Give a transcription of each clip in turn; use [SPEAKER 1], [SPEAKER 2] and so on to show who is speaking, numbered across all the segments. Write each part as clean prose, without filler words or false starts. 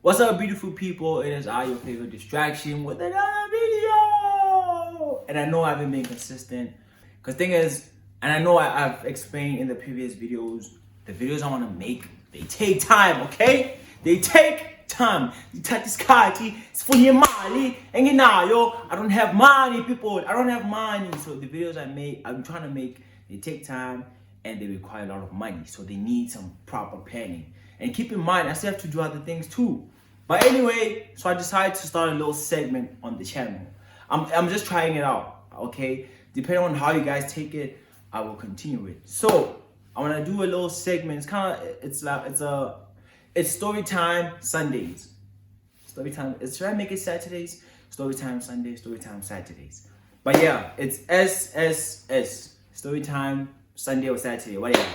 [SPEAKER 1] What's up, beautiful people? It is I, your favorite distraction, with another video. And I know I haven't been consistent, because thing is, and I know I've explained in the previous videos, the videos I want to make, they take time, okay? They take time. It's for your money, and I don't have money, people. I don't have money. So the videos I'm trying to make, they take time and they require a lot of money. So they need some proper planning. And keep in mind, I still have to do other things too. But anyway, so I decided to start a little segment on the channel. I'm just trying it out, okay? Depending on how you guys take it, I will continue it. So I want to do a little segment. It's story time Sundays. Story time. Should I make it Saturdays? Story time Sundays. Story time Saturdays. But yeah, it's SSS. Story time Sunday or Saturday, whatever.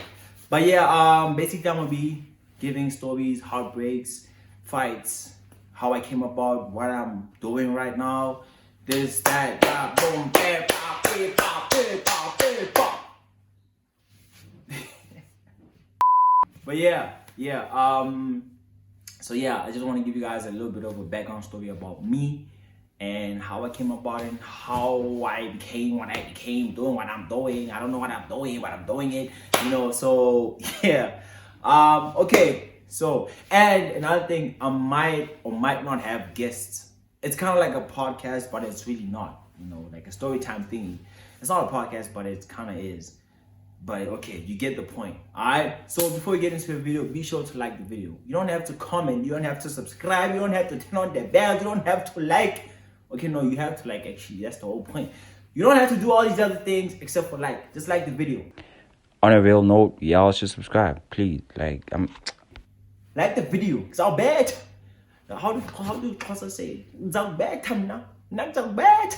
[SPEAKER 1] But yeah, basically I'm gonna be giving stories, heartbreaks, fights, how I came about, what I'm doing right now, this, that, boom, bam, pop, pop, pop, pop. But yeah, so yeah, I just want to give you guys a little bit of a background story about me and how I came about and how I became what I became, doing what I'm doing. I don't know what I'm doing, but I'm doing it, so yeah. Okay, so, and another thing, I might or might not have guests. It's kind of like a podcast, but it's really not, like a story time thing. It's not a podcast, but it kind of is. But okay, you get the point. Alright, so before we get into the video, be sure to like the video. You don't have to comment, you don't have to subscribe, you don't have to turn on the bell, you don't have to like. Okay, no, you have to like, actually, that's the whole point. You don't have to do all these other things except for like. Just like the video.
[SPEAKER 2] On a real note, y'all should subscribe, please. Like
[SPEAKER 1] the video. It's all bad. How do Xhosa say? It's all bad, not so bad.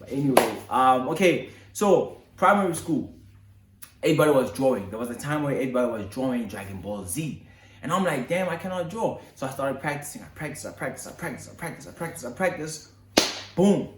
[SPEAKER 1] But anyway, okay. So primary school, everybody was drawing. There was a time where everybody was drawing Dragon Ball Z. And I'm like, damn, I cannot draw. So I started practicing. I practiced. Boom.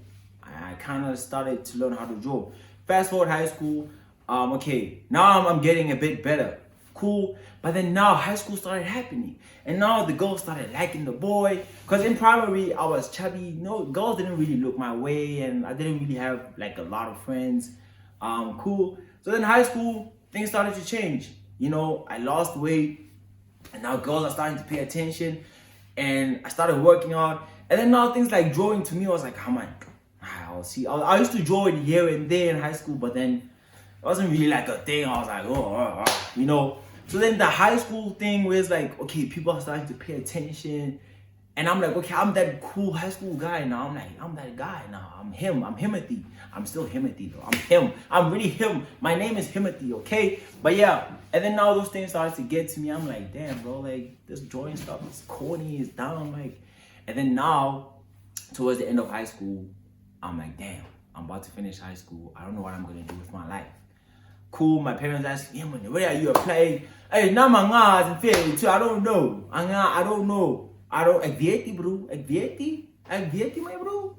[SPEAKER 1] I kind of started to learn how to draw. Fast forward high school. Okay, now I'm getting a bit better. Cool. But then now high school started happening. And now the girls started liking the boy. Because in primary, I was chubby. Girls didn't really look my way. And I didn't really have like a lot of friends. Cool. So then high school, things started to change. I lost weight. And now girls are starting to pay attention. And I started working out. And then now things like drawing to me, I was like, come on. I'll see. I used to draw it here and there in high school. But then it wasn't really like a thing. I was like, So then the high school thing was like, okay, people are starting to pay attention. And I'm like, okay, I'm that cool high school guy now. I'm that guy now. I'm him. I'm Himothy. I'm still Himothy though. I'm him. I'm really him. My name is Himothy, okay? But yeah, and then now those things started to get to me. I'm like, damn, bro, like this drawing stuff is corny, is down, like. And then now, towards the end of high school, I'm like, damn, I'm about to finish high school. I don't know what I'm gonna do with my life. Cool, my parents asked me, where are you applying? Hey, now my guys and fail too. I don't know. I don't know. Ek weet my bro.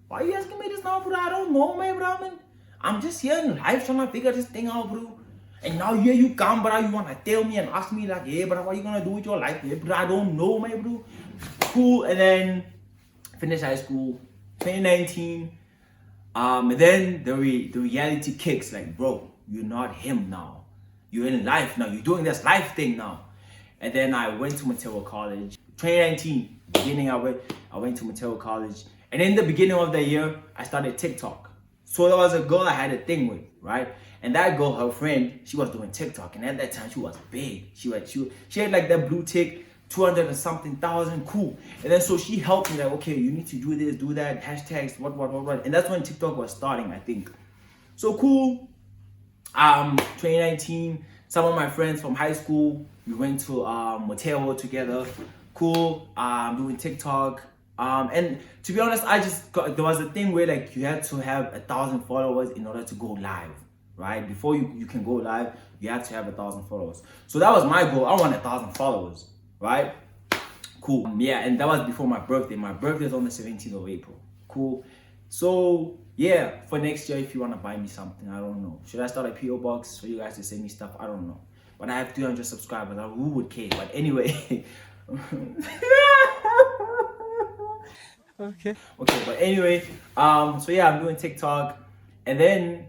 [SPEAKER 1] Why are you asking me this now, bro? I don't know, my bro, man. I'm just here in life trying to figure this thing out, bro. And now here you come, bro. You wanna tell me and ask me like, hey, bro, what are you gonna do with your life, bro? I don't know, my bro. Cool, and then finish high school, 2019. And then the reality kicks, like, bro, you're not him now. You're in life now. You're doing this life thing now. And then I went to Mateo College. 2019, beginning I went to Mateo College. And in the beginning of the year, I started TikTok. So there was a girl I had a thing with, right? And that girl, her friend, she was doing TikTok. And at that time, she was big. She had like that blue tick, 200 and something thousand, cool. And then so she helped me, like, okay, you need to do this, do that, hashtags, what. And that's when TikTok was starting, I think. So cool. 2019, some of my friends from high school, we went to Mateo together. Cool. Doing TikTok. And to be honest, there was a thing where like you had to have 1,000 followers in order to go live, right? Before you can go live, you have to have 1,000 followers. So that was my goal. I want 1,000 followers, right? Cool. Yeah, and that was before my birthday. My birthday is on the 17th of April. Cool. So yeah, for next year, if you want to buy me something, I don't know. Should I start a PO box for you guys to send me stuff? I don't know. But I have 300 subscribers. Who would care? But anyway,
[SPEAKER 2] Okay.
[SPEAKER 1] Okay, but anyway, so yeah, I'm doing TikTok, and then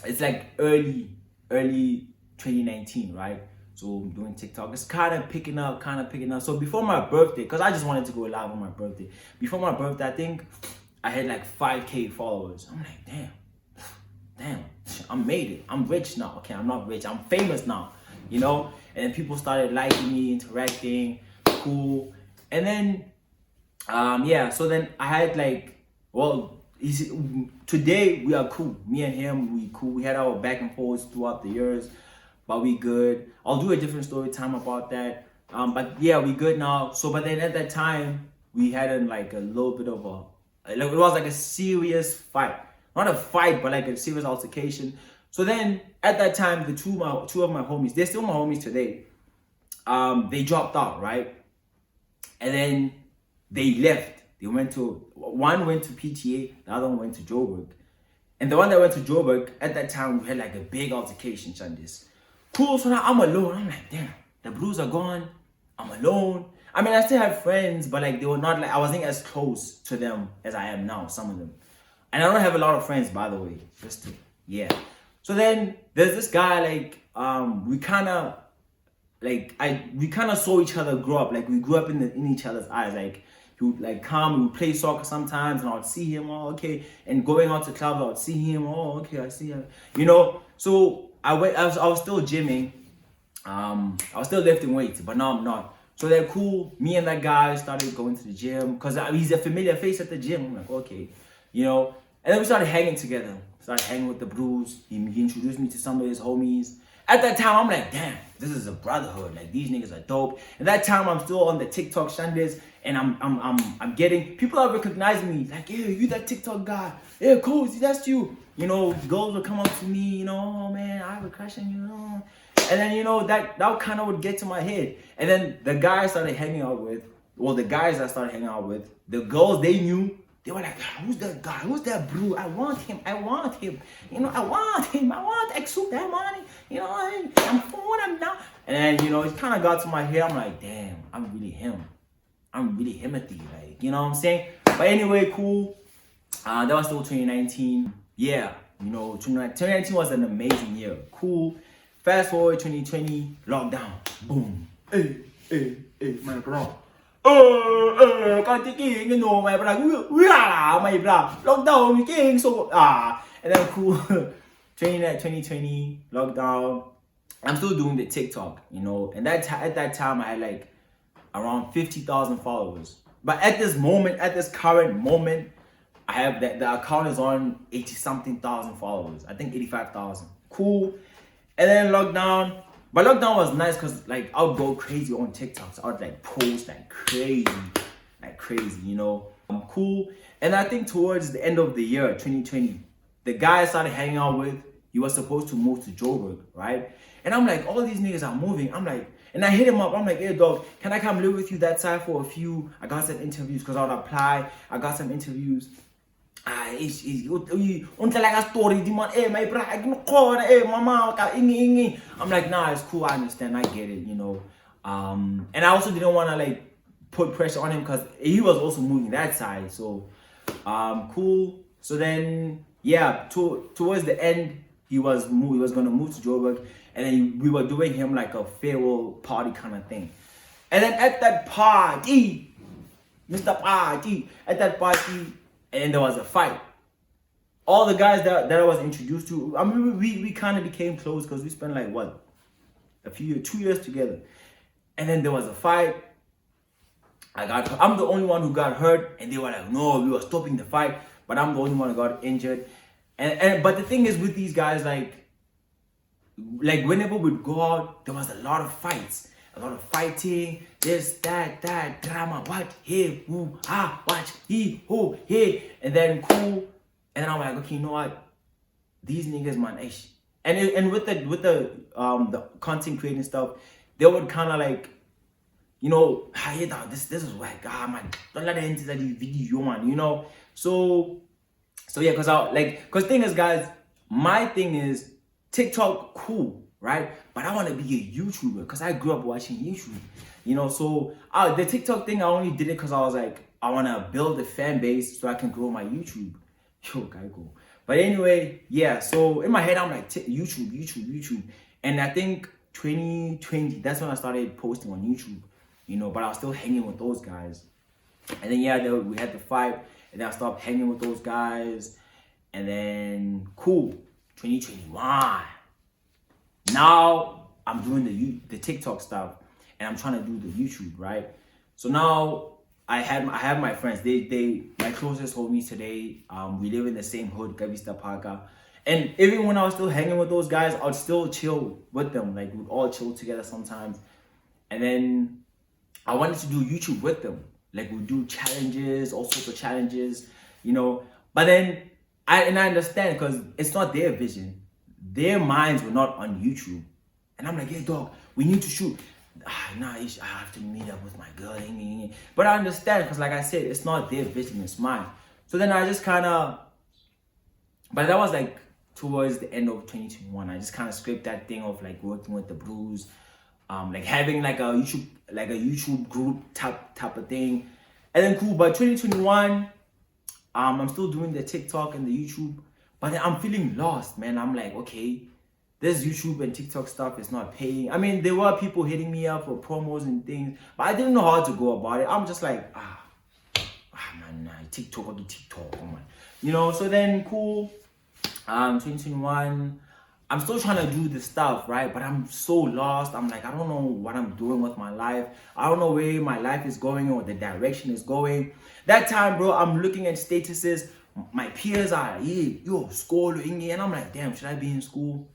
[SPEAKER 1] it's like early 2019, right? So I'm doing TikTok. It's kind of picking up, So before my birthday, because I just wanted to go live on my birthday. Before my birthday, I think I had like 5K followers. I'm like, damn, I made it. I'm rich now. Okay, I'm not rich. I'm famous now, you know? And then people started liking me, interacting, cool. And then yeah, so then I had like, well, today we are cool. Me and him, we cool. We had our back and forth throughout the years, but we good. I'll do a different story time about that. But yeah, we good now. So, but then at that time, we had like a little bit of like, it was like a serious fight. Not a fight, but like a serious altercation. So then at that time, the two of my homies, they're still my homies today. They dropped out, right? And then they left. One went to PTA, the other one went to Joburg. And the one that went to Joburg, at that time, we had like a big altercation, Chandis. Cool, so now I'm alone. I'm like, damn, the blues are gone. I'm alone. I mean, I still have friends, but like they were not like, I wasn't as close to them as I am now, some of them. And I don't have a lot of friends, by the way. Yeah. So then there's this guy, like, we kind of saw each other grow up. Like we grew up in each other's eyes. Like he would like come, we would play soccer sometimes, and I would see him. Oh, okay. And going out to clubs, I would see him. Oh, okay, I see him. You know. So I was still gymming. I was still lifting weights, but now I'm not. So they're cool. Me and that guy started going to the gym because he's a familiar face at the gym. I'm like, okay, you know. And then we started hanging together. Started hanging with the bros. He introduced me to some of his homies. At that time, I'm like, damn, this is a brotherhood. Like these niggas are dope. At that time, I'm still on the TikTok shandies, and I'm getting people are recognizing me. Like, yeah, you that TikTok guy. Yeah, cool, see, that's you. You know, girls would come up to me. You know, oh man, I have a crush on you. Oh. And then you know that kind of would get to my head. And then the guys I started hanging out with, the guys I started hanging out with, the girls they knew. They were like, who's that guy? Who's that bro? I want him. You know, I want him. I want Exu that money. You know, I'm for him now. And then, you know, it kind of got to my head. I'm like, damn, I'm really him. I'm really Himothy. Like, you know what I'm saying? But anyway, cool. That was still 2019. Yeah, you know, 2019 was an amazing year. Cool. Fast forward 2020, lockdown. Boom. Hey, my bro. Con tí kia cái nô mày bra mày bra lockdown mi king so and then cool 2020 lockdown. I'm still doing the TikTok, you know, and at that time I had like around 50,000 followers. But at this current moment, I have that the account is on 80 something thousand followers. I think 85,000. Cool. And then lockdown. But lockdown was nice because like I would go crazy on TikToks. I would like post like crazy, you know. Cool. And I think towards the end of the year, 2020, the guy I started hanging out with, he was supposed to move to Joburg, right? And I'm like, all these niggas are moving. I'm like, and I hit him up. I'm like, hey dog, can I come live with you that side for a few? I got some interviews because I would apply. I got some interviews. Until like a story, man, hey, my bro, I can call, hey, mama, I'm like, nah, it's cool, I understand, I get it, you know. And I also didn't want to like put pressure on him because he was also moving that side, so cool. So then, yeah, towards the end, he was gonna move to Joburg, and then we were doing him like a farewell party kind of thing. And then at that party, and then there was a fight. All the guys that I was introduced to, I mean, we kind of became close because we spent like what, 2 years together. And then there was a fight. I'm the only one who got hurt, and they were like, no, we were stopping the fight, but I'm the only one who got injured. But the thing is with these guys, like whenever we'd go out, there was a lot of fights. A lot of fighting, this, that, drama, what, hey, who, watch, he, who, hey, and then cool, and then I'm like, okay, you know what, these niggas, man, and with the content creating stuff, they would kind of like, you know, hey, this is whack, man, don't let it into that video, man, you know, so yeah, because thing is, guys, my thing is TikTok, cool. right? But I want to be a YouTuber because I grew up watching YouTube, So the TikTok thing, I only did it because I was like, I want to build a fan base so I can grow my YouTube. Yo, guy, go. But anyway, yeah. So in my head, I'm like YouTube, and I think 2020, that's when I started posting on YouTube, But I was still hanging with those guys, and then we had the fight, and then I stopped hanging with those guys, and then cool, 2021. Now I'm doing the TikTok stuff, and I'm trying to do the YouTube, right? So now I have my friends. They my closest homies today. We live in the same hood, Gavista Parka. And even when I was still hanging with those guys, I'd still chill with them. Like we'd all chill together sometimes. And then I wanted to do YouTube with them. Like we'd do challenges, all sorts of challenges, But then I understand because it's not their vision. Their minds were not on YouTube. And I'm like, hey dog, we need to shoot. I have to meet up with my girl. But I understand because like I said, it's not their vision, it's mine. So then I just kind of, but that was like towards the end of 2021. I just kind of scraped that thing of like working with the blues, like having like a YouTube group type of thing. And then cool, but 2021, I'm still doing the TikTok and the YouTube, but then I'm feeling lost, man. I'm like, okay, this YouTube and TikTok stuff is not paying. I mean, there were people hitting me up for promos and things, but I didn't know how to go about it. I'm just like, man, TikTok or the TikTok, come on. So then cool, 2021, I'm still trying to do this stuff, right? But I'm so lost. I'm like, I don't know what I'm doing with my life. I don't know where my life is going or the direction is going. That time, bro, I'm looking at statuses. My peers are, school, and I'm like, damn, should I be in school?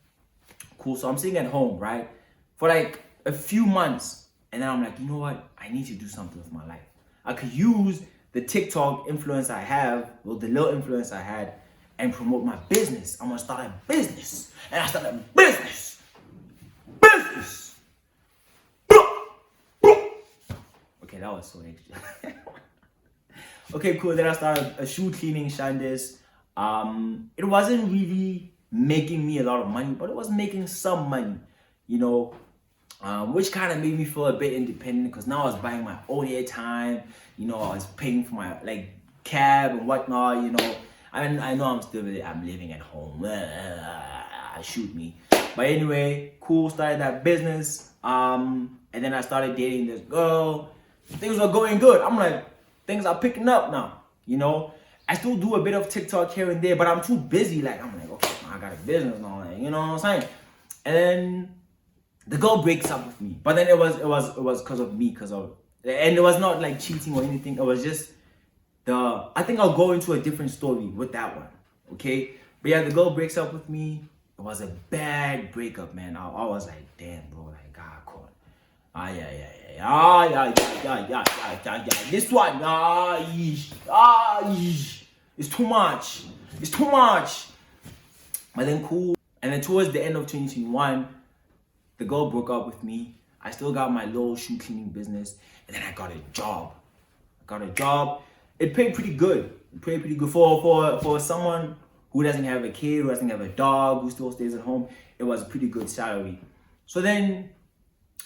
[SPEAKER 1] Cool, so I'm sitting at home, right? For like a few months. And then I'm like, you know what? I need to do something with my life. I could use the TikTok influence I have, or the little influence I had, and promote my business. I'm gonna start a business. And I started a business. Okay, that was so extra. Okay, cool. Then I started a shoe cleaning shandis. It wasn't really making me a lot of money, but it was making some money, which kind of made me feel a bit independent because now I was buying my own airtime, I was paying for my like cab and whatnot, I know I'm living at home. Shoot me. But anyway, cool, started that business. And then I started dating this girl. Things were going good. I'm like, things are picking up now, I still do a bit of TikTok here and there, but I'm too busy. Like, I'm like, okay, I got a business and all that, you know what I'm saying? And then the girl breaks up with me. But then it was because of me, and it was not like cheating or anything. It was just I think I'll go into a different story with that one, okay? But yeah, the girl breaks up with me. It was a bad breakup, man. I was like, damn, bro, like, God, caught. This one, it's too much. It's too much. But then cool. And then towards the end of 2021, the girl broke up with me. I still got my little shoe cleaning business. And then I got a job. It paid pretty good. For someone who doesn't have a kid, who doesn't have a dog, who still stays at home. It was a pretty good salary. So then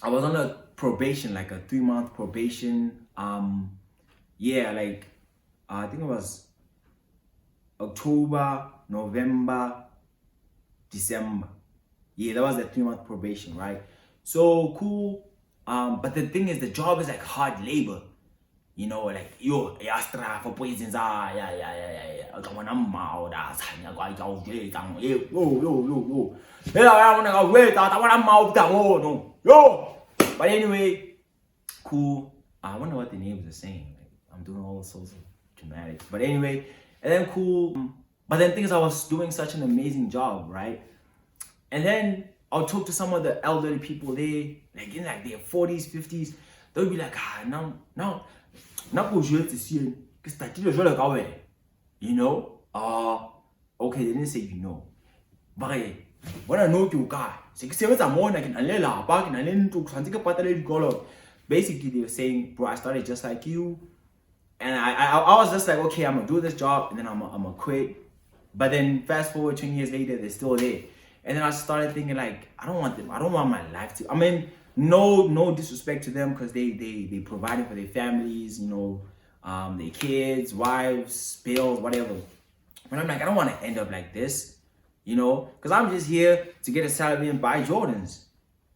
[SPEAKER 1] I was on a probation, like a 3-month probation. I think it was October, November, December. Yeah, that was the 3-month probation, right? So cool. But the thing is, the job is like hard labor. Like, astra for poisons, But anyway, cool. I wonder what the names are saying. Like, I'm doing all sorts of dramatics. But anyway, and then cool. But then things, I was doing such an amazing job, right? And then I'll talk to some of the elderly people there, like in like their 40s, 50s. They'll be like, now, okay, they didn't say but when I know you guy, basically they were saying, bro, I started just like you, and I was just like, okay, I'm gonna do this job and then I'm gonna quit. But then fast forward 20 years later, they're still there. And then I started thinking like, I don't want my life to, I mean, no disrespect to them, because they provided for their families, their kids, wives, bills, whatever. But I'm like, I don't want to end up like this, because I'm just here to get a salary and buy Jordans,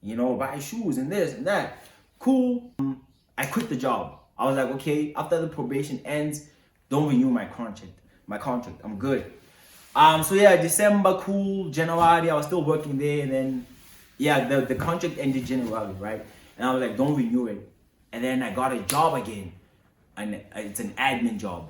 [SPEAKER 1] buy shoes and this and that. Cool. I quit the job. I was like, okay, after the probation ends, don't renew my contract. I'm good. So yeah, December, cool. January, I was still working there, and then yeah, the contract ended January, right? And I was like, don't renew it. And then I got a job again, and it's an admin job.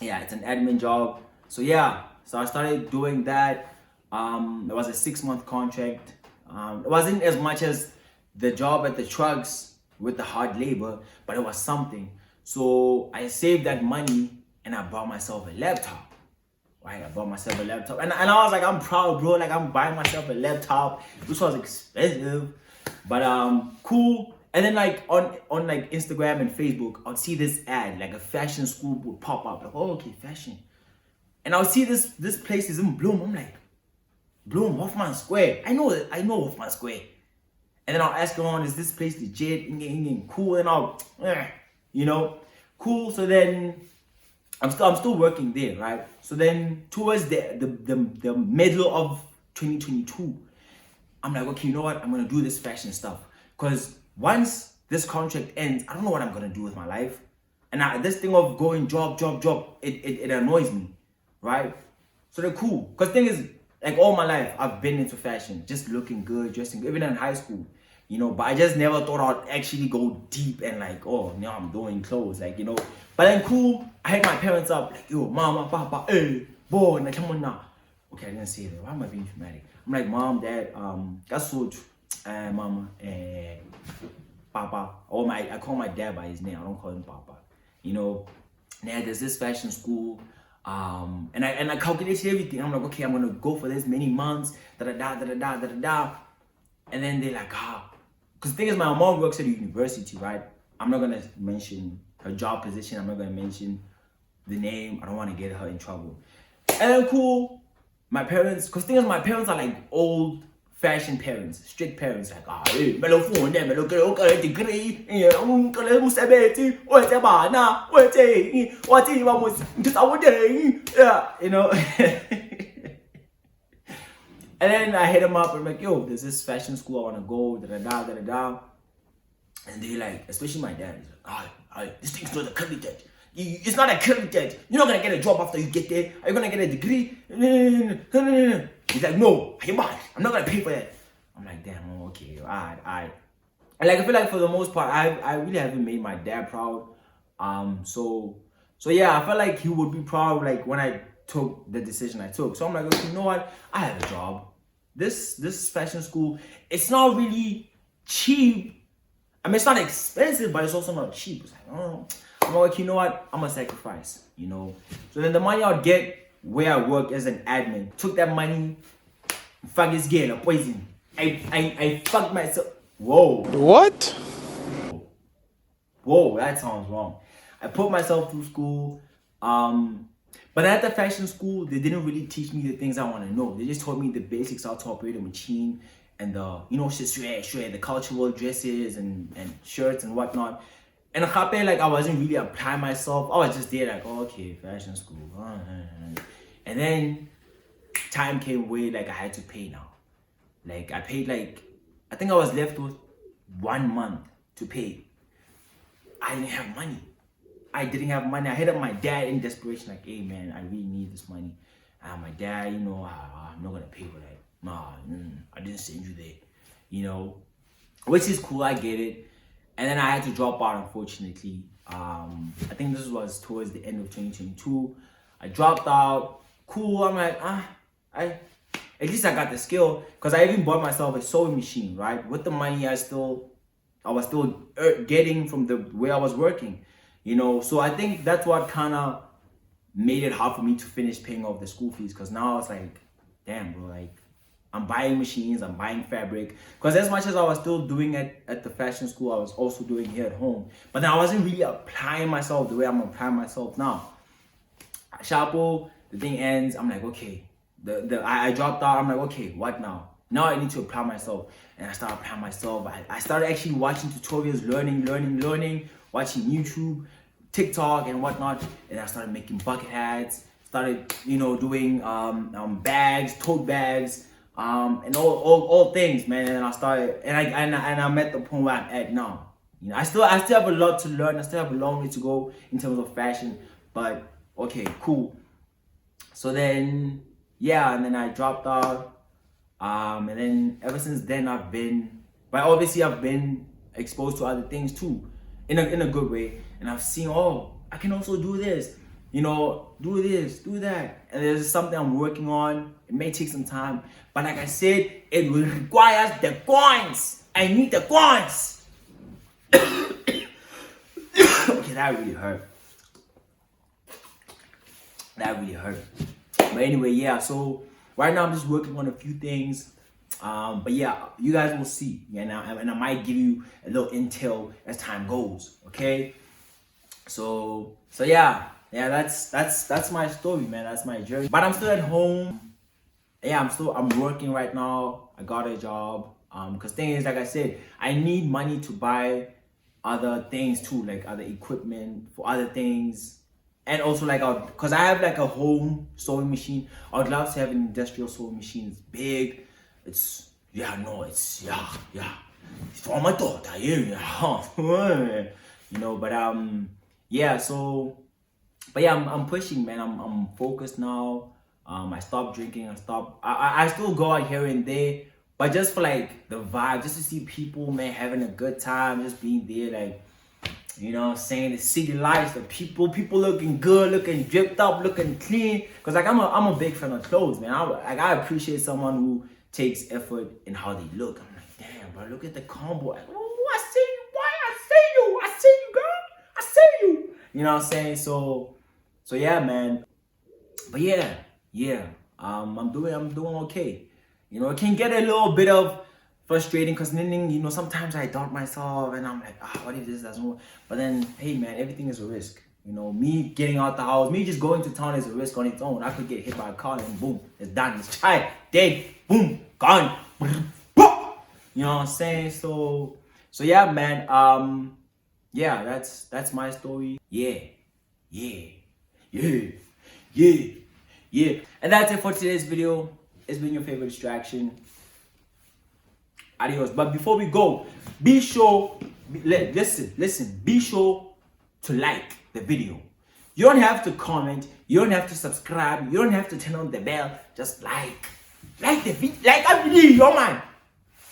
[SPEAKER 1] Yeah, it's an admin job. So yeah, so I started doing that. It was a 6-month contract. It wasn't as much as the job at the trucks with the hard labor, but it was something. So I saved that money and I bought myself a laptop. Right, I bought myself a laptop, and I was like, I'm proud, bro. Like, I'm buying myself a laptop, which was expensive, but cool. And then like on like Instagram and Facebook, I'd see this ad, like a fashion school would pop up, like, oh, okay, fashion. And I'll see this place is in Bloom. I'm like, Bloom, Hoffman Square. I know Hoffman Square. And then I'll ask around, is this place legit? Cool, and I'll, cool. So then I'm still working there, right? So then towards the middle of 2022, I'm like, okay, you know what? I'm gonna do this fashion stuff, because once this contract ends, I don't know what I'm gonna do with my life. And this thing of going job, it annoys me, right? So they're cool. Because thing is, like, all my life, I've been into fashion, just looking good, dressing good, even in high school, but I just never thought I'd actually go deep and like, oh, now I'm doing clothes, like, But then cool, I hit my parents up, like, yo, mama, papa, hey, boy, now come on now. Okay, I didn't say that. Why am I being dramatic? I'm like, mom, dad, that's so mama, papa. I call my dad by his name. I don't call him papa. Now there's this fashion school, and I calculated everything. I'm like, okay, I'm gonna go for this many months, and then they're like, because the thing is, my mom works at a university, right? I'm not gonna mention her job position. I'm not gonna mention the name. I don't want to get her in trouble. And then cool, my parents, because thing is, my parents are like old fashion parents, strict parents, like, hey, degree, And then I hit them up, and I'm like, yo, there's this fashion school I want to go, And they like, especially my dad, he's like, this thing's not accredited. It's not accredited. You're not gonna get a job after you get there. Are you gonna get a degree? He's like, no, I'm not gonna pay for that. I'm like, damn, okay, alright. And like, I feel like for the most part, I really haven't made my dad proud. So yeah, I felt like he would be proud, like, when I took the decision I took. So I'm like, okay, you know what? I have a job. This fashion school, it's not really cheap. I mean, it's not expensive, but it's also not cheap. It's like, oh, I'm like, you know what? I'm gonna sacrifice, So then the money I'd get where I work as an admin, took that money, fuck this girl, poison. I fucked myself. Whoa.
[SPEAKER 3] What?
[SPEAKER 1] Whoa, that sounds wrong. I put myself through school. But at the fashion school, they didn't really teach me the things I want to know. They just taught me the basics, how to operate a machine, and the cultural dresses and shirts and whatnot. And like, I wasn't really applying myself. I was just there like, oh, okay, fashion school. And then time came where like I had to pay now. Like, I paid, like, I think I was left with 1 month to pay. I didn't have money. I hit up my dad in desperation, like, hey man, I really need this money. My dad, I'm not gonna pay for that. Nah, I didn't send you there. Which is cool, I get it. And then I had to drop out, unfortunately. I think this was towards the end of 2022. I dropped out. Cool, I'm like, at least I got the skill, because I even bought myself a sewing machine, right? With the money I was still getting from the way I was working, So I think that's what kind of made it hard for me to finish paying off the school fees, because now it's like, damn, bro, like, I'm buying machines, I'm buying fabric. Because as much as I was still doing it at the fashion school, I was also doing here at home. But then I wasn't really applying myself the way I'm applying myself now. Chapo, the thing ends, I'm like, okay, I dropped out. I'm like, okay, what now? Now I need to apply myself. And I started applying myself. I started actually watching tutorials, learning, watching YouTube, TikTok and whatnot. And I started making bucket hats, started, doing bags, tote bags, and all things, man. And I started, and I met the point where I'm at now. I still have a lot to learn. I still have a long way to go in terms of fashion, but okay, cool. So then, yeah, and then I dropped out, and then ever since then I've been exposed to other things too, in a good way, and I've seen, oh, I can also do this, do this, do that, and there's something I'm working on. It may take some time, but like I said, it will require the coins. I need the coins. Okay, that really hurt. But anyway, yeah, so right now I'm just working on a few things. But yeah, you guys will see. And I might give you a little intel as time goes. Okay. So yeah, that's my story, man. That's my journey. But I'm still at home. Yeah, I'm working right now. I got a job. Because thing is, like I said, I need money to buy other things too, like other equipment for other things. And also because I have like a home sewing machine. I would love to have an industrial sewing machine. It's big. It's for my daughter, yeah. But yeah, so, but yeah, I'm pushing, man. I'm focused now. I stopped drinking. I still go out here and there, but just for like the vibe, just to see people, man, having a good time, just being there, like, saying the city lights, the people looking good, looking dripped up, looking clean. Cause like I'm a big fan of clothes, man. I appreciate someone who takes effort in how they look. I'm like, damn, bro, look at the combo. Like, oh, I see you, boy. I see you, girl. I see you. You know what I'm saying? So yeah, man. But yeah. I'm doing okay. It can get a little bit of frustrating because then, sometimes I doubt myself and I'm like, what if this doesn't work? But then, hey, man, everything is a risk. Me getting out the house, me just going to town is a risk on its own. I could get hit by a car and boom, it's done. It's child, dead, boom, gone. You know what I'm saying? So yeah, man. Yeah, that's my story. Yeah. And that's it for today's video. It's been your favorite distraction. Adios. But before we go, be sure, listen, be sure to like the video. You don't have to comment, you don't have to subscribe, you don't have to turn on the bell. Just like the video, like a video, man.